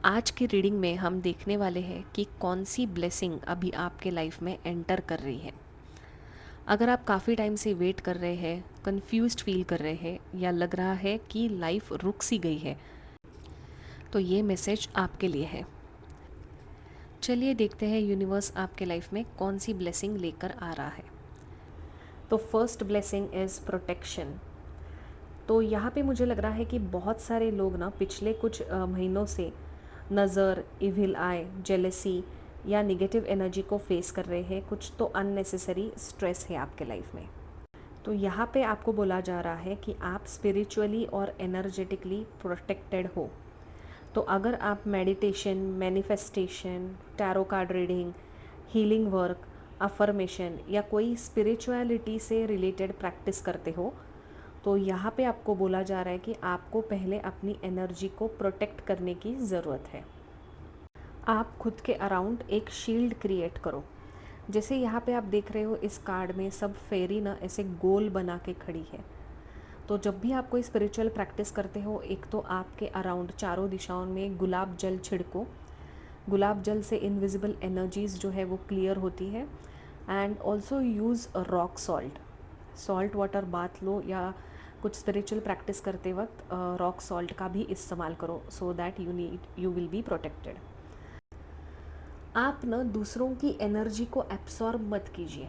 आज की रीडिंग में हम देखने वाले हैं कि कौन सी ब्लेसिंग अभी आपके लाइफ में एंटर कर रही है। अगर आप काफ़ी टाइम से वेट कर रहे हैं, कंफ्यूज्ड फील कर रहे हैं या लग रहा है कि लाइफ रुक सी गई है, तो ये मैसेज आपके लिए है। चलिए देखते हैं यूनिवर्स आपके लाइफ में कौन सी ब्लेसिंग लेकर आ रहा है। तो फर्स्ट ब्लेसिंग इज़ प्रोटेक्शन। तो यहाँ पे मुझे लग रहा है कि बहुत सारे लोग ना पिछले कुछ महीनों से नज़र, इविल आई, जेलसी या निगेटिव एनर्जी को फेस कर रहे हैं। कुछ तो अननेसेसरी स्ट्रेस है आपके लाइफ में। तो यहाँ पे आपको बोला जा रहा है कि आप स्पिरिचुअली और एनर्जेटिकली प्रोटेक्टेड हो। तो अगर आप meditation, manifestation, tarot card reading, healing work, affirmation या कोई स्पिरिचुअलिटी से रिलेटेड प्रैक्टिस करते हो, तो यहाँ पे आपको बोला जा रहा है कि आपको पहले अपनी एनर्जी को प्रोटेक्ट करने की ज़रूरत है। आप खुद के अराउंड एक शील्ड क्रिएट करो। जैसे यहाँ पे आप देख रहे हो इस कार्ड में सब फेरी ना ऐसे गोल बना के खड़ी है। तो जब भी आप कोई स्पिरिचुअल प्रैक्टिस करते हो, एक तो आपके अराउंड चारों दिशाओं में गुलाब जल छिड़को। गुलाब जल से इनविजिबल एनर्जीज़ जो है वो क्लियर होती है। And also use rock salt, salt water bath लो या कुछ स्पिरिचुअल प्रैक्टिस करते वक्त रॉक सॉल्ट का भी इस्तेमाल करो, so that you will be protected. आप ना दूसरों की एनर्जी को एब्सॉर्ब मत कीजिए।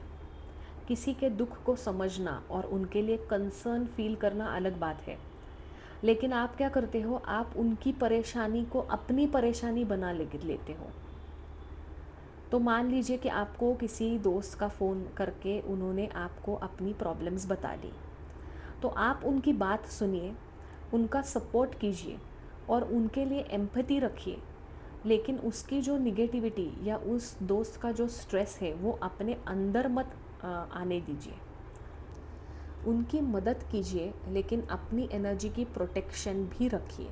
किसी के दुख को समझना और उनके लिए कंसर्न फील करना अलग बात है, लेकिन आप क्या करते हो, आप उनकी परेशानी को अपनी परेशानी बना लेते हो। तो मान लीजिए कि आपको किसी दोस्त का फ़ोन करके उन्होंने आपको अपनी प्रॉब्लम्स बता दी, तो आप उनकी बात सुनिए, उनका सपोर्ट कीजिए और उनके लिए एम्पैथी रखिए। लेकिन उसकी जो निगेटिविटी या उस दोस्त का जो स्ट्रेस है वो अपने अंदर मत आने दीजिए। उनकी मदद कीजिए, लेकिन अपनी एनर्जी की प्रोटेक्शन भी रखिए,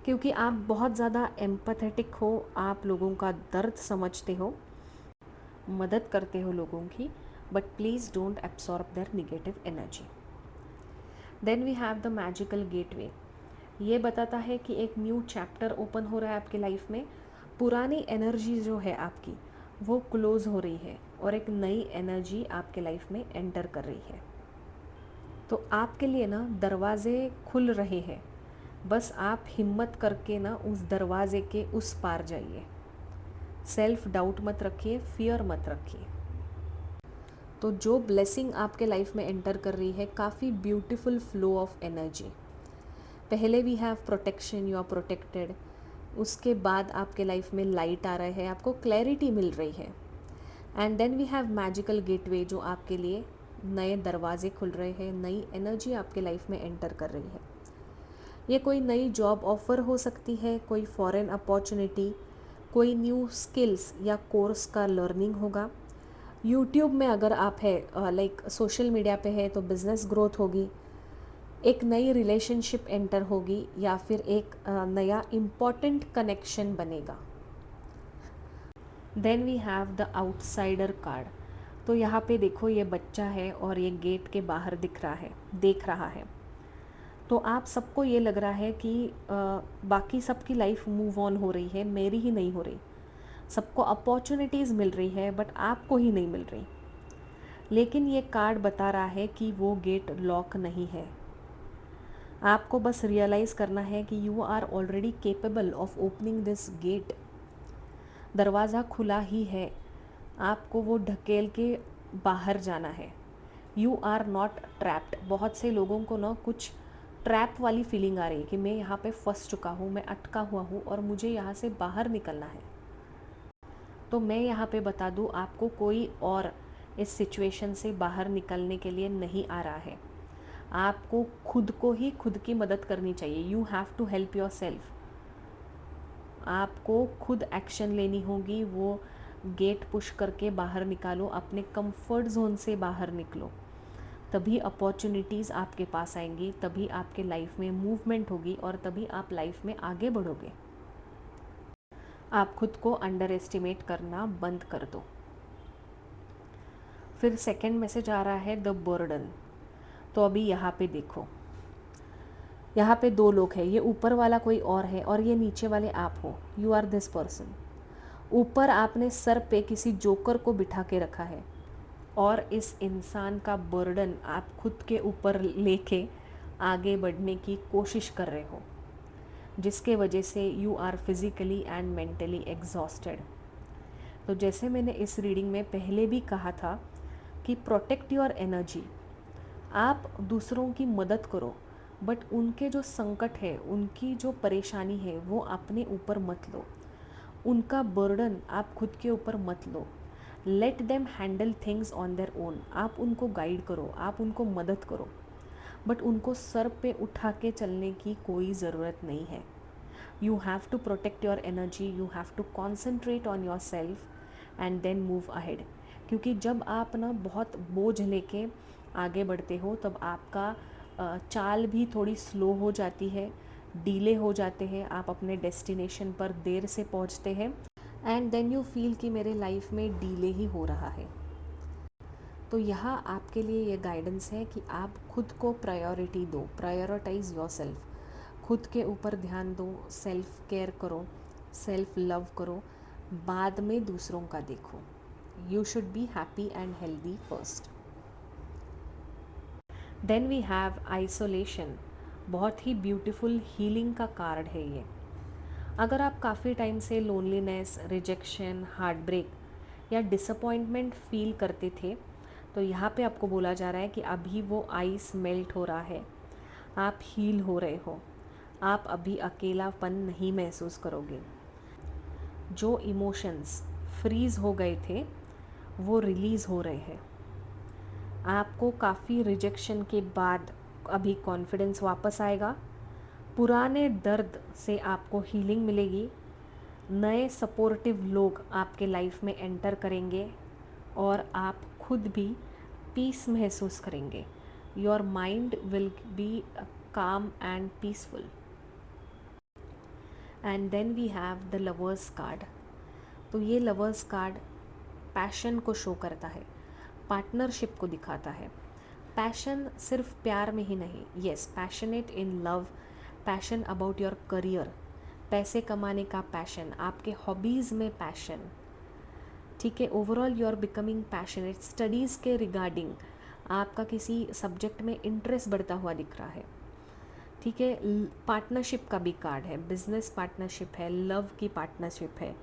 क्योंकि आप बहुत ज़्यादा एम्पैथेटिक हो, आप लोगों का दर्द समझते हो, मदद करते हो लोगों की, but please don't absorb their negative energy. Then we have the magical gateway. ये बताता है कि एक न्यू चैप्टर ओपन हो रहा है आपके लाइफ में। पुरानी एनर्जी जो है आपकी वो क्लोज़ हो रही है और एक नई एनर्जी आपके लाइफ में एंटर कर रही है। तो आपके लिए ना दरवाज़े खुल रहे हैं, बस आप हिम्मत करके ना उस दरवाज़े के उस पार जाइए। सेल्फ डाउट मत रखिए, फियर मत रखिए। तो जो ब्लेसिंग आपके लाइफ में एंटर कर रही है, काफ़ी ब्यूटीफुल फ्लो ऑफ एनर्जी। पहले we have protection, you are protected. उसके बाद आपके लाइफ में लाइट आ रहा है, आपको क्लैरिटी मिल रही है। And then we have magical gateway, जो आपके लिए नए दरवाजे खुल रहे हैं, नई एनर्जी आपके लाइफ में एंटर कर रही है। ये कोई नई जॉब ऑफ़र हो सकती है, कोई फॉरेन अपॉर्चुनिटी, कोई न्यू स्किल्स या कोर्स का लर्निंग होगा। यूट्यूब में अगर आप है, लाइक सोशल मीडिया पे है, तो बिज़नेस ग्रोथ होगी, एक नई रिलेशनशिप एंटर होगी या फिर एक नया इम्पॉर्टेंट कनेक्शन बनेगा। Then we have the outsider card. तो यहाँ पे देखो, ये बच्चा है और ये गेट के बाहर देख रहा है। तो आप सबको ये लग रहा है कि बाकी सबकी लाइफ मूव ऑन हो रही है, मेरी ही नहीं हो रही। सबको अपॉर्चुनिटीज़ मिल रही है, बट आपको ही नहीं मिल रही। लेकिन ये कार्ड बता रहा है कि वो गेट लॉक नहीं है। आपको बस रियलाइज़ करना है कि you are already capable of opening this gate. दरवाज़ा खुला ही है, आपको वो ढकेल के बाहर जाना है। You are not trapped. बहुत से लोगों को ना कुछ ट्रैप वाली फीलिंग आ रही है कि मैं यहाँ पे फंस चुका हूँ, मैं अटका हुआ हूँ और मुझे यहाँ से बाहर निकलना है। तो मैं यहाँ पे बता दूँ आपको, कोई और इस सिचुएशन से बाहर निकलने के लिए नहीं आ रहा है। आपको खुद को ही खुद की मदद करनी चाहिए। You have to help yourself. आपको खुद एक्शन लेनी होगी। वो गेट पुश करके बाहर निकालो, अपने कंफर्ट जोन से बाहर निकलो, तभी अपॉर्चुनिटीज़ आपके पास आएंगी, तभी आपके लाइफ में मूवमेंट होगी और तभी आप लाइफ में आगे बढ़ोगे। आप खुद को अंडर एस्टिमेट करना बंद कर दो। फिर सेकंड मैसेज आ रहा है द बर्डन। तो अभी यहाँ पे देखो, यहाँ पे दो लोग हैं, ये ऊपर वाला कोई और है और ये नीचे वाले आप हो, यू आर दिस पर्सन। ऊपर आपने सर पे किसी जोकर को बिठा के रखा है और इस इंसान का बर्डन आप खुद के ऊपर लेके आगे बढ़ने की कोशिश कर रहे हो, जिसके वजह से you are physically and mentally exhausted. तो जैसे मैंने इस रीडिंग में पहले भी कहा था कि प्रोटेक्ट योर एनर्जी, आप दूसरों की मदद करो, बट उनके जो संकट है, उनकी जो परेशानी है वो अपने ऊपर मत लो, उनका बर्डन आप खुद के ऊपर मत लो। Let them handle things on their own, आप उनको गाइड करो, आप उनको मदद करो, बट उनको सर पे उठा के चलने की कोई ज़रूरत नहीं है। You have to protect your energy, you have to concentrate on yourself and then move ahead. क्योंकि जब आप ना बहुत बोझ लेके आगे बढ़ते हो तब आपका चाल भी थोड़ी स्लो हो जाती है, डीले हो जाते हैं, आप अपने डेस्टिनेशन पर देर से पहुंचते हैं एंड देन यू फील कि मेरे लाइफ में डीले ही हो रहा है। तो यहाँ आपके लिए ये गाइडेंस है कि आप खुद को प्रायोरिटी दो, प्रायोरिटाइज योर सेल्फ, खुद के ऊपर ध्यान दो, सेल्फ केयर करो, सेल्फ लव करो, बाद में दूसरों का देखो। You should be happy and healthy first. Then we have isolation, बहुत ही ब्यूटीफुल हीलिंग का कार्ड है ये। अगर आप काफ़ी टाइम से लोनलीनेस, रिजेक्शन, हार्ट ब्रेक या डिसअपॉइंटमेंट फील करते थे, तो यहाँ पे आपको बोला जा रहा है कि अभी वो आइस मेल्ट हो रहा है, आप हील हो रहे हो, आप अभी अकेलापन नहीं महसूस करोगे। जो इमोशंस फ्रीज़ हो गए थे वो रिलीज़ हो रहे हैं। आपको काफ़ी रिजेक्शन के बाद अभी कॉन्फिडेंस वापस आएगा, पुराने दर्द से आपको हीलिंग मिलेगी, नए सपोर्टिव लोग आपके लाइफ में एंटर करेंगे और आप खुद भी पीस महसूस करेंगे। Your mind will be calm and peaceful. And then we have the lovers card. तो ये लवर्स कार्ड पैशन को शो करता है, पार्टनरशिप को दिखाता है। पैशन सिर्फ प्यार में ही नहीं, yes, passionate in love, passion about your career, पैसे कमाने का पैशन, आपके हॉबीज़ में पैशन, ठीक है। Overall you are becoming passionate, studies के रिगार्डिंग आपका किसी सब्जेक्ट में इंटरेस्ट बढ़ता हुआ दिख रहा है, ठीक है। पार्टनरशिप का भी कार्ड है, बिजनेस पार्टनरशिप है, लव की पार्टनरशिप है।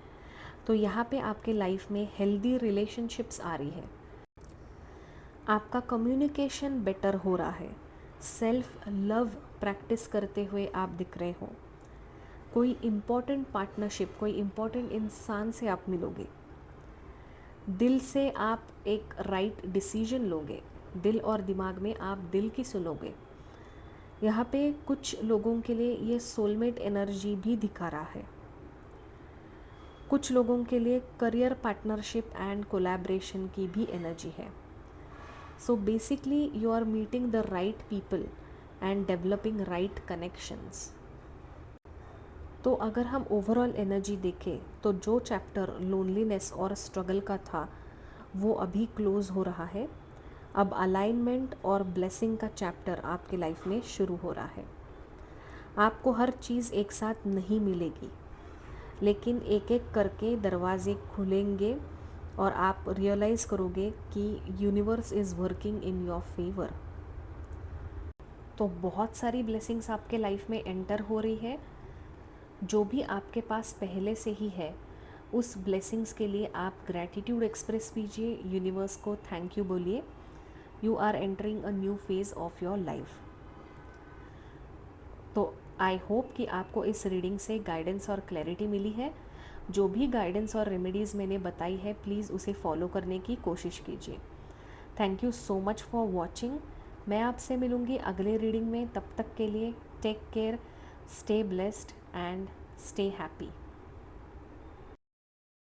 तो यहाँ पे आपके लाइफ में हेल्दी रिलेशनशिप्स आ रही है, आपका कम्युनिकेशन बेटर हो रहा है, सेल्फ लव प्रैक्टिस करते हुए आप दिख रहे हो। कोई इम्पॉर्टेंट पार्टनरशिप, कोई इम्पॉर्टेंट इंसान से आप मिलोगे, दिल से आप एक राइट डिसीजन लोगे, दिल और दिमाग में आप दिल की सुनोगे। यहाँ पे कुछ लोगों के लिए ये सोलमेट एनर्जी भी दिखा रहा है, कुछ लोगों के लिए करियर पार्टनरशिप एंड कोलैबोरेशन की भी एनर्जी है। So basically you are meeting the right people and developing right connections. तो अगर हम ओवरऑल एनर्जी देखें तो जो चैप्टर लोनलीनेस और स्ट्रगल का था वो अभी क्लोज हो रहा है। अब अलाइनमेंट और ब्लेसिंग का चैप्टर आपके लाइफ में शुरू हो रहा है। आपको हर चीज़ एक साथ नहीं मिलेगी, लेकिन एक एक करके दरवाजे खुलेंगे और आप रियलाइज़ करोगे कि universe is working in your favour. तो बहुत सारी ब्लेसिंग्स आपके लाइफ में एंटर हो रही है। जो भी आपके पास पहले से ही है उस ब्लेसिंग्स के लिए आप ग्रैटिट्यूड एक्सप्रेस कीजिए, यूनिवर्स को थैंक यू बोलिए। You are entering a new phase of your life. तो आई होप कि आपको इस रीडिंग से गाइडेंस और क्लैरिटी मिली है। जो भी गाइडेंस और रेमेडीज़ मैंने बताई है प्लीज़ उसे फॉलो करने की कोशिश कीजिए। Thank you so much for watching. मैं आपसे मिलूँगी अगले रीडिंग में, तब तक के लिए take care, stay blessed and stay happy.